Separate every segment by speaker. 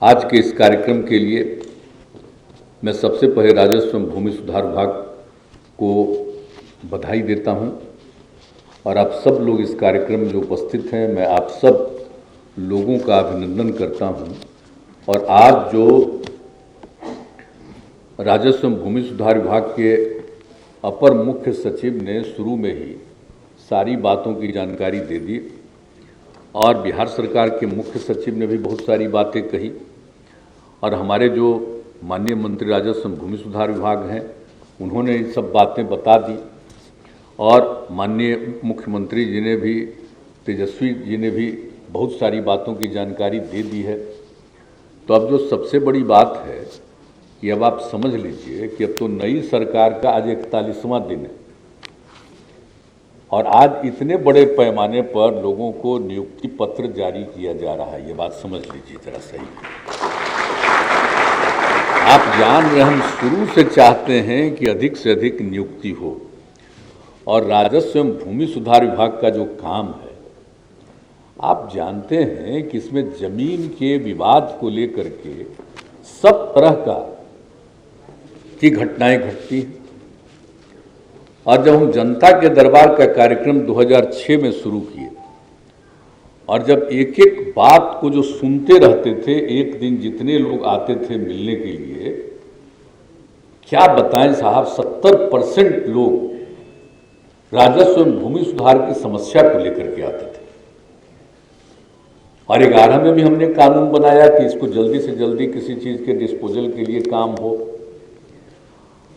Speaker 1: आज के इस कार्यक्रम के लिए मैं सबसे पहले राजस्व एवं भूमि सुधार विभाग को बधाई देता हूं और आप सब लोग इस कार्यक्रम में जो उपस्थित हैं, मैं आप सब लोगों का अभिनंदन करता हूं। और आज जो राजस्व एवं भूमि सुधार विभाग के अपर मुख्य सचिव ने शुरू में ही सारी बातों की जानकारी दे दी और बिहार सरकार के मुख्य सचिव ने भी बहुत सारी बातें कही और हमारे जो माननीय मंत्री राजस्व एवं भूमि सुधार विभाग हैं उन्होंने ये सब बातें बता दी और माननीय मुख्यमंत्री जी ने भी, तेजस्वी जी ने भी बहुत सारी बातों की जानकारी दे दी है। तो अब जो सबसे बड़ी बात है कि अब आप समझ लीजिए कि अब तो नई सरकार का आज 41वां दिन है और आज इतने बड़े पैमाने पर लोगों को नियुक्ति पत्र जारी किया जा रहा है। ये बात समझ लीजिए जरा सही। आप जान रहे, हम शुरू से चाहते हैं कि अधिक से अधिक नियुक्ति हो और राजस्व एवं भूमि सुधार विभाग का जो काम है, आप जानते हैं कि इसमें जमीन के विवाद को लेकर के सब तरह की घटनाएं घटती हैं। और जब हम जनता के दरबार का कार्यक्रम 2006 में शुरू किए और जब एक एक बात को जो सुनते रहते थे, एक दिन जितने लोग आते थे मिलने के लिए, क्या बताएं साहब, 70% लोग राजस्व एवं भूमि सुधार की समस्या को लेकर के आते थे। और 11 में भी हमने कानून बनाया कि इसको जल्दी से जल्दी किसी चीज के डिस्पोजल के लिए काम हो।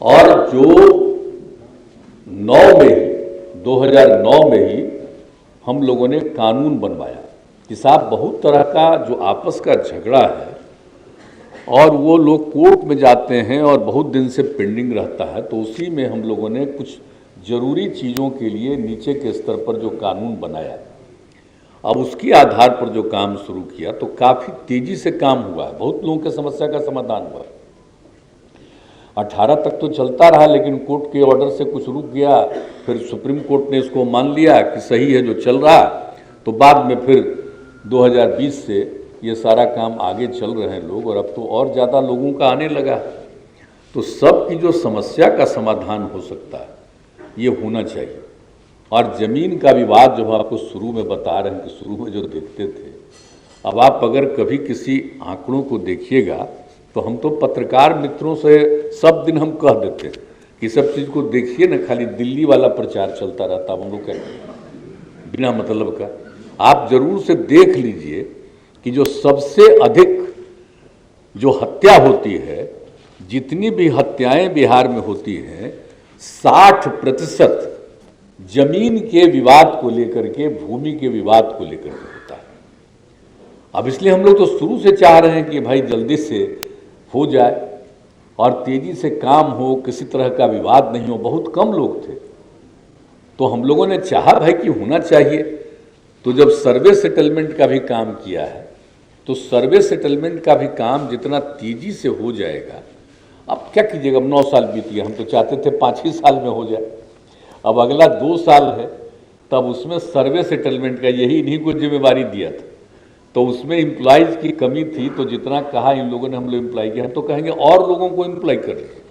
Speaker 1: और जो 2009 में ही हम लोगों ने कानून बनवाया कि साहब बहुत तरह का जो आपस का झगड़ा है और वो लोग कोर्ट में जाते हैं और बहुत दिन से पेंडिंग रहता है, तो उसी में हम लोगों ने कुछ जरूरी चीज़ों के लिए नीचे के स्तर पर जो कानून बनाया, अब उसके आधार पर जो काम शुरू किया तो काफ़ी तेज़ी से काम हुआ है, बहुत लोगों की समस्या का समाधान हुआ है। 18 तक तो चलता रहा लेकिन कोर्ट के ऑर्डर से कुछ रुक गया, फिर सुप्रीम कोर्ट ने इसको मान लिया कि सही है जो चल रहा, तो बाद में फिर 2020 से ये सारा काम आगे चल रहे हैं लोग और अब तो और ज़्यादा लोगों का आने लगा। तो सबकी जो समस्या का समाधान हो सकता है ये होना चाहिए। और ज़मीन का विवाद जो आपको शुरू में बता रहे हैं कि शुरू में जो देखते थे, अब आप अगर कभी किसी आंकड़ों को देखिएगा तो हम तो पत्रकार मित्रों से सब दिन हम कह देते हैं कि सब चीज़ को देखिए ना, खाली दिल्ली वाला प्रचार चलता रहता, हम लोग कहते बिना मतलब का। आप जरूर से देख लीजिए कि जो सबसे अधिक जो हत्या होती है, जितनी भी हत्याएं बिहार में होती हैं, 60% जमीन के विवाद को लेकर के, भूमि के विवाद को लेकर के होता है। अब इसलिए हम लोग तो शुरू से चाह रहे हैं कि भाई जल्दी से हो जाए और तेजी से काम हो, किसी तरह का विवाद नहीं हो। बहुत कम लोग थे तो हम लोगों ने चाहा भाई कि होना चाहिए। तो जब सर्वे सेटलमेंट का भी काम किया है तो सर्वे सेटलमेंट का भी काम जितना तेजी से हो जाएगा, अब क्या कीजिएगा, अब 9 साल बीत गए, हम तो चाहते थे 5 ही साल में हो जाए, अब अगला 2 साल है, तब उसमें सर्वे सेटलमेंट का यही इन्हीं को जिम्मेवारी दिया था। तो उसमें एम्प्लॉयज़ की कमी थी, तो जितना कहा इन लोगों ने हम लोग एम्प्लॉय किया, हम तो कहेंगे और लोगों को एम्प्लॉय कर लीजिए,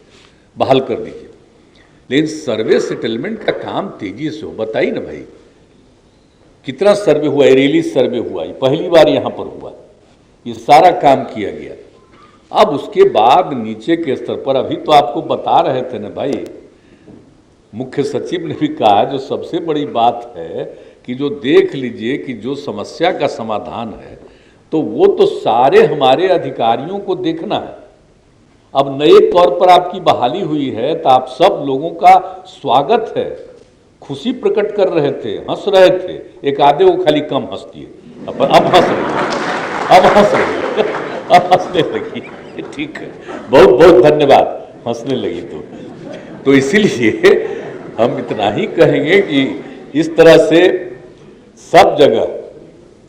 Speaker 1: बहाल कर दीजिए। लेकिन सर्वे सेटलमेंट का काम तेजी से हो। बताइए ना भाई, कितना सर्वे हुआ, एरेली सर्वे हुआ, ये पहली बार यहाँ पर हुआ, ये सारा काम किया गया। अब उसके बाद नीचे के स्तर पर, अभी तो आपको बता रहे थे ना भाई, मुख्य सचिव ने भी कहा, जो सबसे बड़ी बात है कि जो देख लीजिए कि जो समस्या का समाधान है तो वो तो सारे हमारे अधिकारियों को देखना है। अब नए तौर पर आपकी बहाली हुई है तो आप सब लोगों का स्वागत है, खुशी प्रकट कर रहे थे, हंस रहे थे। एक आधे वो खाली कम हंसती है, अब हंस रही है, अब हंसने लगी, ठीक है, बहुत बहुत धन्यवाद, हंसने लगी। तो इसीलिए हम इतना ही कहेंगे कि इस तरह से सब जगह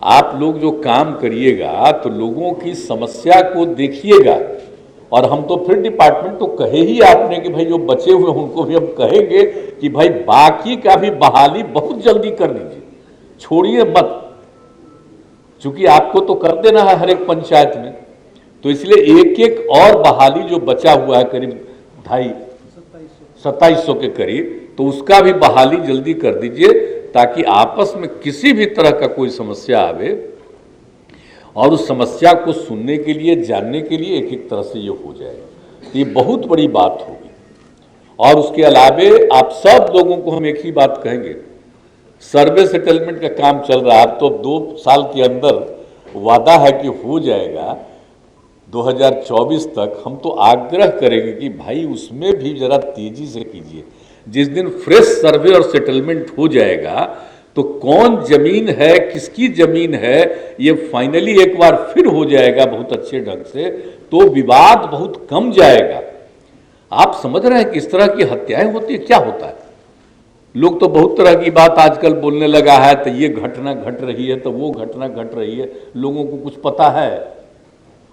Speaker 1: आप लोग जो काम करिएगा तो लोगों की समस्या को देखिएगा। और हम तो फिर डिपार्टमेंट तो कहे ही आपने कि भाई जो बचे हुए उनको भी हम कहेंगे कि भाई बाकी का भी बहाली बहुत जल्दी कर दीजिए, छोड़िए मत, चूंकि आपको तो कर देना है हर एक पंचायत में। तो इसलिए एक एक और बहाली जो बचा हुआ है करीब 2700 के करीब, तो उसका भी बहाली जल्दी कर दीजिए ताकि आपस में किसी भी तरह का कोई समस्या आवे और उस समस्या को सुनने के लिए, जानने के लिए एक एक तरह से ये हो जाए। ये बहुत बड़ी बात होगी। और उसके अलावे आप सब लोगों को हम एक ही बात कहेंगे, सर्वे सेटलमेंट का काम चल रहा है, अब तो 2 साल के अंदर वादा है कि हो जाएगा 2024 तक। हम तो आग्रह करेंगे कि भाई उसमें भी जरा तेजी से कीजिए। जिस दिन फ्रेश सर्वे और सेटलमेंट हो जाएगा तो कौन जमीन है, किसकी जमीन है, ये फाइनली एक बार फिर हो जाएगा बहुत अच्छे ढंग से, तो विवाद बहुत कम जाएगा। आप समझ रहे हैं कि इस तरह की हत्याएं होती है, क्या होता है? लोग तो बहुत तरह की बात आजकल बोलने लगा है, तो ये घटना घट रही है, तो वो घटना घट रही है। लोगों को कुछ पता है?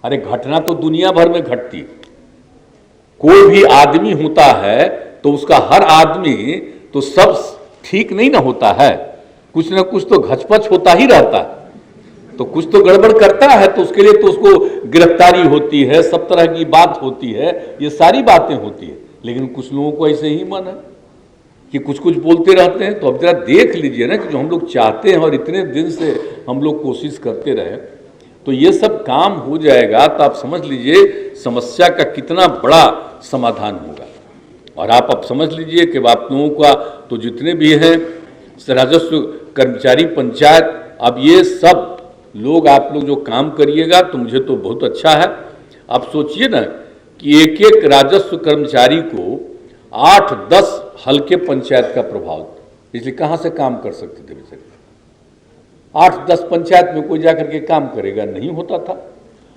Speaker 1: अरे घटना तो दुनिया भर में घटती है। कोई भी आदमी होता है तो उसका हर आदमी तो सब ठीक नहीं ना होता है, कुछ ना कुछ तो घचपच होता ही रहता है। तो कुछ तो गड़बड़ करता है, तो उसके लिए तो उसको गिरफ्तारी होती है, सब तरह की बात होती है, ये सारी बातें होती है। लेकिन कुछ लोगों को ऐसे ही मन है कि कुछ कुछ बोलते रहते हैं। तो अब जरा देख लीजिए ना कि जो हम लोग चाहते हैं और इतने दिन से हम लोग कोशिश करते रहे, तो ये सब काम हो जाएगा तो आप समझ लीजिए समस्या का कितना बड़ा समाधान होगा। और आप अब समझ लीजिए कि आप लोगों का तो जितने भी हैं राजस्व कर्मचारी पंचायत, अब ये सब लोग आप लोग जो काम करिएगा तो मुझे तो बहुत अच्छा है। आप सोचिए ना कि एक एक राजस्व कर्मचारी को 8-10 हल्के पंचायत का प्रभाव, इसलिए कहाँ से काम कर सकते थे बेचारे? 8-10 पंचायत में कोई जाकर के काम करेगा, नहीं होता था।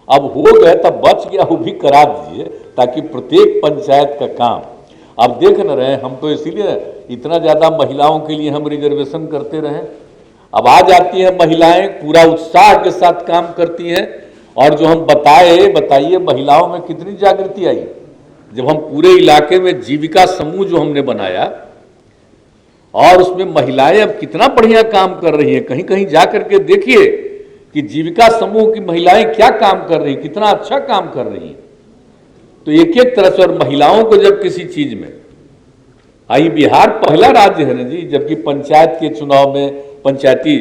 Speaker 1: अब हो गए तब बच गया, वो भी करा दीजिए ताकि प्रत्येक पंचायत का काम। अब देख न रहे, हम तो इसीलिए इतना ज़्यादा महिलाओं के लिए हम रिजर्वेशन करते रहे। अब आ जाती हैं महिलाएं, पूरा उत्साह के साथ काम करती हैं, और जो हम बताइए महिलाओं में कितनी जागृति आई जब हम पूरे इलाके में जीविका समूह जो हमने बनाया, और उसमें महिलाएं अब कितना बढ़िया काम कर रही हैं। कहीं कहीं जाकर के देखिए कि जीविका समूह की महिलाएं क्या काम कर रही हैं, कितना अच्छा काम कर रही हैं। तो एक एक तरह से, और महिलाओं को जब किसी चीज में आई, बिहार पहला राज्य है ना जी, जबकि पंचायत के चुनाव में, पंचायती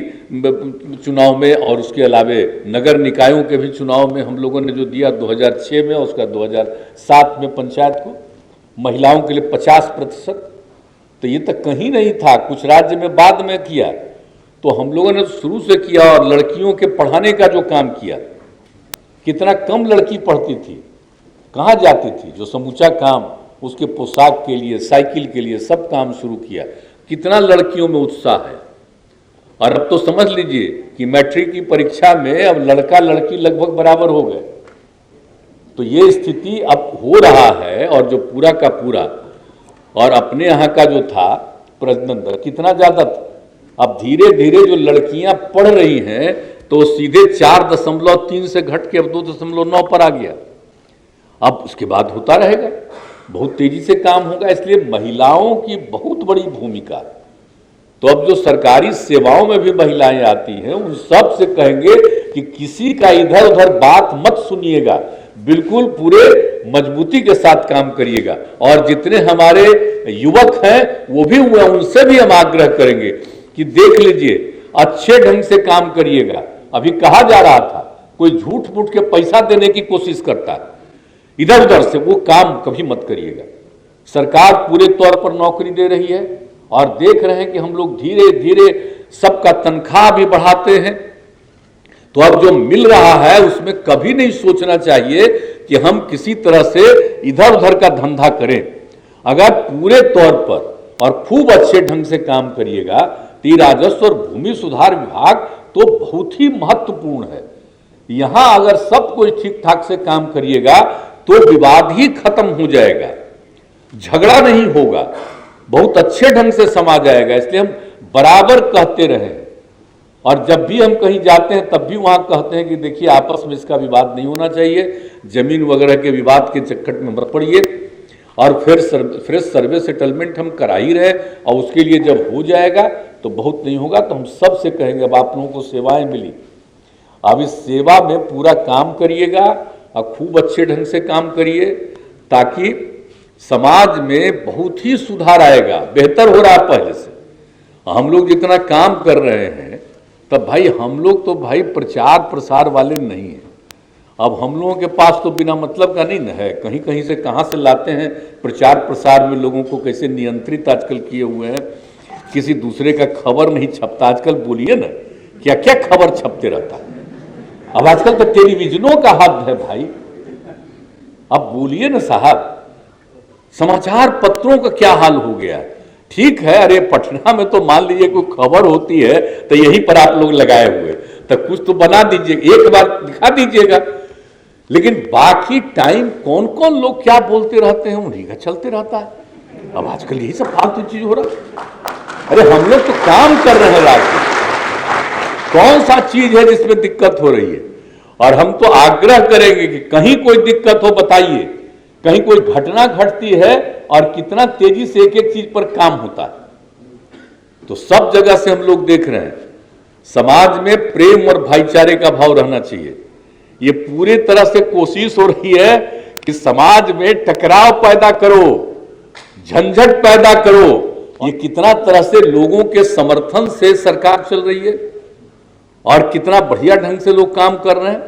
Speaker 1: चुनाव में और उसके अलावे नगर निकायों के भी चुनाव में हम लोगों ने जो दिया 2006 में और उसका 2007 में पंचायत को महिलाओं के लिए 50%, तो ये तक कहीं नहीं था, कुछ राज्य में बाद में किया। तो हम लोगों ने शुरू से किया। और लड़कियों के पढ़ाने का जो काम किया, कितना कम लड़की पढ़ती थी, कहाँ जाती थी, जो समूचा काम उसके पोशाक के लिए, साइकिल के लिए सब काम शुरू किया। कितना लड़कियों में उत्साह है। और अब तो समझ लीजिए कि मैट्रिक की परीक्षा में अब लड़का लड़की लगभग बराबर हो गए। तो ये स्थिति अब हो रहा है। और जो पूरा का पूरा, और अपने यहाँ का जो था प्रजनन दर कितना ज़्यादा था, अब धीरे धीरे जो लड़कियां पढ़ रही हैं तो सीधे 4.3 से घट के अब 2.9 पर आ गया। अब उसके बाद होता रहेगा, बहुत तेजी से काम होगा। इसलिए महिलाओं की बहुत बड़ी भूमिका। तो अब जो सरकारी सेवाओं में भी महिलाएं आती हैं, उन सब से कहेंगे कि किसी का इधर उधर बात मत सुनिएगा, बिल्कुल पूरे मजबूती के साथ काम करिएगा। और जितने हमारे युवक हैं वो भी हुए, उनसे भी हम आग्रह करेंगे कि देख लीजिए अच्छे ढंग से काम करिएगा। अभी कहा जा रहा था कोई झूठ मूठ के पैसा देने की कोशिश करता है इधर उधर से, वो काम कभी मत करिएगा। सरकार पूरे तौर पर नौकरी दे रही है और देख रहे हैं कि हम लोग धीरे धीरे सबका तनख्वाह भी बढ़ाते हैं। तो अब जो मिल रहा है उसमें कभी नहीं सोचना चाहिए कि हम किसी तरह से इधर उधर का धंधा करें। अगर पूरे तौर पर और खूब अच्छे ढंग से काम करिएगा तो राजस्व और भूमि सुधार विभाग तो बहुत ही महत्वपूर्ण है। यहां अगर सब कुछ ठीक ठाक से काम करिएगा तो विवाद ही खत्म हो जाएगा, झगड़ा नहीं होगा, बहुत अच्छे ढंग से समा जाएगा। इसलिए हम बराबर कहते रहे, और जब भी हम कहीं जाते हैं तब भी वहां कहते हैं कि देखिए आपस में इसका विवाद नहीं होना चाहिए, जमीन वगैरह के विवाद के चक्कर में मत पड़िए। और फिर फ्रेश सर्वे सेटलमेंट हम करा ही रहे, और उसके लिए जब हो जाएगा तो बहुत नहीं होगा। तो हम सब से कहेंगे, अब आप लोगों को सेवाएं मिली, अब इस सेवा में पूरा काम करिएगा और खूब अच्छे ढंग से काम करिए, ताकि समाज में बहुत ही सुधार आएगा। बेहतर हो रहा है पहले से। हम लोग जितना काम कर रहे हैं, तब भाई हम लोग तो भाई प्रचार प्रसार वाले नहीं हैं। अब हम लोगों के पास तो बिना मतलब का नहीं है, कहीं कहीं से कहाँ से लाते हैं प्रचार प्रसार में, लोगों को कैसे नियंत्रित आजकल किए हुए हैं। किसी दूसरे का खबर नहीं छपता आजकल। बोलिए ना, क्या क्या खबर छपते रहता है। अब आजकल तो टेलीविजनों का हद है भाई। अब बोलिए ना साहब, समाचार पत्रों का क्या हाल हो गया। ठीक है, अरे पटना में तो मान लीजिए कोई खबर होती है तो यहीं पर आप लोग लगाए हुए, तो कुछ तो बना दीजिए, एक बार दिखा दीजिएगा। लेकिन बाकी टाइम कौन कौन लोग क्या बोलते रहते हैं, उन्हीं का चलते रहता है। अब आजकल यही सब फालतू चीज हो रहा है। अरे हम लोग तो काम कर रहे हैं रात में, कौन सा चीज है जिसमें दिक्कत हो रही है। और हम तो आग्रह करेंगे कि कहीं कोई दिक्कत हो बताइए, कहीं कोई घटना घटती है और कितना तेजी से एक एक चीज पर काम होता है। तो सब जगह से हम लोग देख रहे हैं, समाज में प्रेम और भाईचारे का भाव रहना चाहिए। ये पूरी तरह से कोशिश हो रही है कि समाज में टकराव पैदा करो, झंझट पैदा करो। ये कितना तरह से लोगों के समर्थन से सरकार चल रही है और कितना बढ़िया ढंग से लोग काम कर रहे हैं।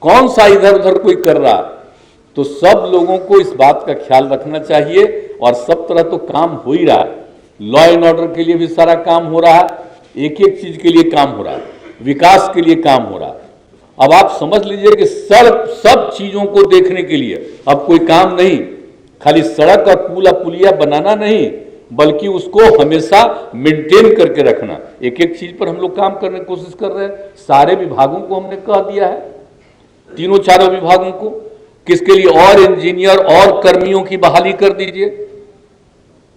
Speaker 1: कौन सा इधर उधर कोई कर रहा। तो सब लोगों को इस बात का ख्याल रखना चाहिए। और सब तरह तो काम हो ही रहा है। लॉ एंड ऑर्डर के लिए भी सारा काम हो रहा है, एक एक चीज के लिए काम हो रहा है, विकास के लिए काम हो रहा है। अब आप समझ लीजिए कि सब चीजों को देखने के लिए अब कोई काम नहीं, खाली सड़क और पुल पुलिया बनाना नहीं, बल्कि उसको हमेशा मेंटेन करके रखना। एक एक चीज पर हम लोग काम करने की कोशिश कर रहे हैं। सारे विभागों को हमने कह दिया है, तीनों चारों विभागों को, किसके लिए और इंजीनियर और कर्मियों की बहाली कर दीजिए।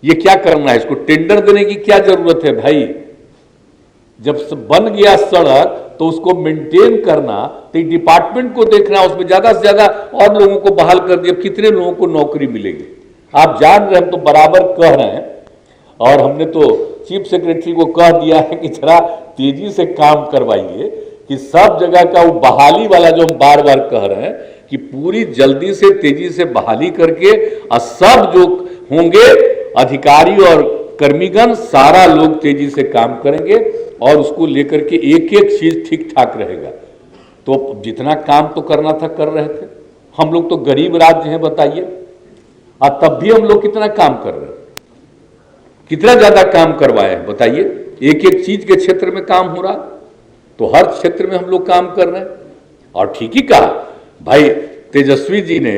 Speaker 1: ये क्या करना है, इसको टेंडर देने की क्या जरूरत है भाई। जब बन गया सड़क तो उसको मेंटेन करना तो डिपार्टमेंट को देखना, उसमें ज्यादा से ज्यादा और लोगों को बहाल कर दिया, कितने लोगों को नौकरी मिलेगी। आप जान रहे, हम तो बराबर कह रहे हैं और हमने तो चीफ सेक्रेटरी को कह दिया है कि जरा तेजी से काम करवाइए, कि सब जगह का वो बहाली वाला जो हम बार बार कह रहे हैं कि पूरी जल्दी से तेजी से बहाली करके और सब जो होंगे अधिकारी और कर्मीगण सारा लोग तेजी से काम करेंगे और उसको लेकर के एक एक चीज ठीक ठाक रहेगा। तो जितना काम तो करना था कर रहे थे। हम लोग तो गरीब राज्य हैं बताइए, और तब भी हम लोग कितना काम कर रहे हैं, कितना ज्यादा काम करवाए हैं बताइए। एक एक चीज के क्षेत्र में काम हो रहा, तो हर क्षेत्र में हम लोग काम कर रहे हैं। और ठीक ही कहा भाई तेजस्वी जी ने,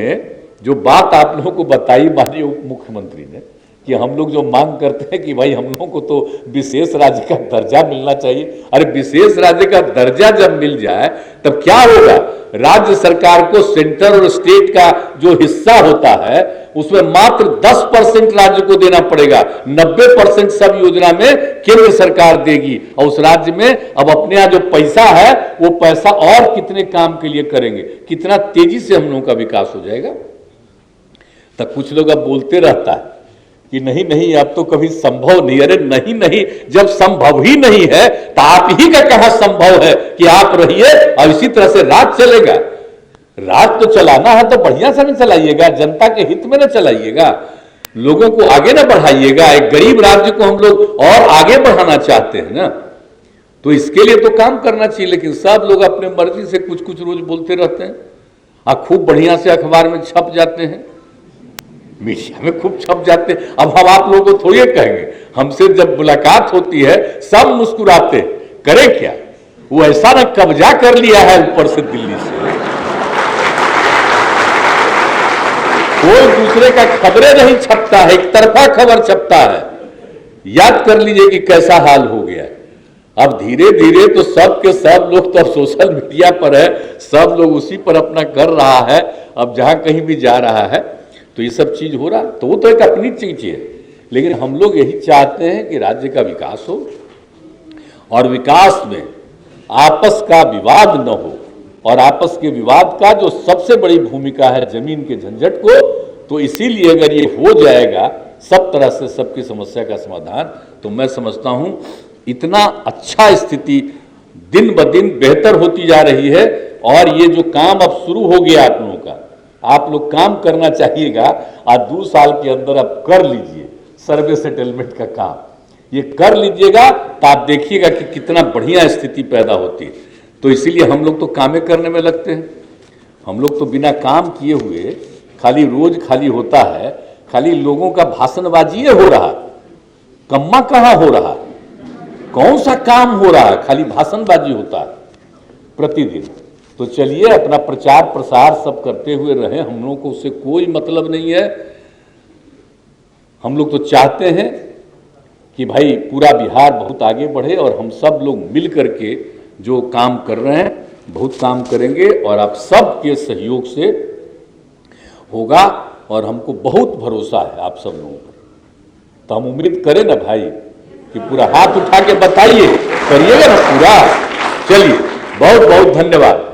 Speaker 1: जो बात आप लोगों को बताई माननीय उप मुख्यमंत्री ने, कि हम लोग जो मांग करते हैं कि भाई हम लोगों को तो विशेष राज्य का दर्जा मिलना चाहिए। अरे विशेष राज्य का दर्जा जब मिल जाए तब क्या होगा, राज्य सरकार को सेंटर और स्टेट का जो हिस्सा होता है उसमें मात्र 10% राज्य को देना पड़ेगा, 90% सब योजना में केंद्र सरकार देगी। और उस राज्य में अब अपने यहाँ जो पैसा है वो पैसा और कितने काम के लिए करेंगे, कितना तेजी से हम लोगों का विकास हो जाएगा। तब कुछ लोग अब बोलते रहता है कि नहीं नहीं अब तो कभी संभव नहीं। अरे नहीं नहीं, जब संभव ही नहीं है तो आप ही का कहां संभव है कि आप रहिए और इसी तरह से राज चलेगा। राज तो चलाना है तो बढ़िया से न चलाइएगा, जनता के हित में न चलाइएगा, लोगों को आगे न बढ़ाइएगा। एक गरीब राज्य को हम लोग और आगे बढ़ाना चाहते हैं ना, तो इसके लिए तो काम करना चाहिए। लेकिन सब लोग अपने मर्जी से कुछ कुछ रोज बोलते रहते हैं और खूब बढ़िया से अखबार में छप जाते हैं, मीडिया में खूब छप जाते हैं। अब हम आप लोगों को थोड़ी कहेंगे, हमसे जब मुलाकात होती है सब मुस्कुराते, करें क्या। वो ऐसा ना कब्जा कर लिया है ऊपर से दिल्ली से, कोई दूसरे का खबरें नहीं छपता है, एक तरफा खबर छपता है। याद कर लीजिए कि कैसा हाल हो गया है। अब धीरे धीरे तो सब के सब लोग तो अब सोशल मीडिया पर है, सब लोग उसी पर अपना कर रहा है। अब जहां कहीं भी जा रहा है तो ये सब चीज हो रहा, तो वो तो एक अपनी चीज है। लेकिन हम लोग यही चाहते हैं कि राज्य का विकास हो और विकास में आपस का विवाद न हो। और आपस के विवाद का जो सबसे बड़ी भूमिका है जमीन के झंझट को, तो इसीलिए अगर ये हो जाएगा सब तरह से सबकी समस्या का समाधान, तो मैं समझता हूं इतना अच्छा स्थिति दिन ब दिन बेहतर होती जा रही है। और ये जो काम अब शुरू हो गया आप लोगों का, आप लोग काम करना चाहिएगा। आज 2 साल के अंदर अब कर लीजिए सर्वे सेटलमेंट का काम, ये कर लीजिएगा तो आप देखिएगा कि कितना बढ़िया स्थिति पैदा होती है। तो इसीलिए हम लोग तो कामें करने में लगते हैं। हम लोग तो बिना काम किए हुए खाली रोज खाली होता है, खाली लोगों का भाषणबाजी हो रहा, कम्मा कहाँ हो रहा, कौन सा काम हो रहा है, खाली भाषणबाजी होता है प्रतिदिन। तो चलिए अपना प्रचार प्रसार सब करते हुए रहें, हम लोगों को उससे कोई मतलब नहीं है। हम लोग तो चाहते हैं कि भाई पूरा बिहार बहुत आगे बढ़े और हम सब लोग मिल करके जो काम कर रहे हैं बहुत काम करेंगे और आप सब के सहयोग से होगा और हमको बहुत भरोसा है आप सब लोगों पर। तो हम उम्मीद करें ना भाई कि पूरा हाथ उठा के बताइए, करिएगा ना पूरा। चलिए बहुत बहुत धन्यवाद।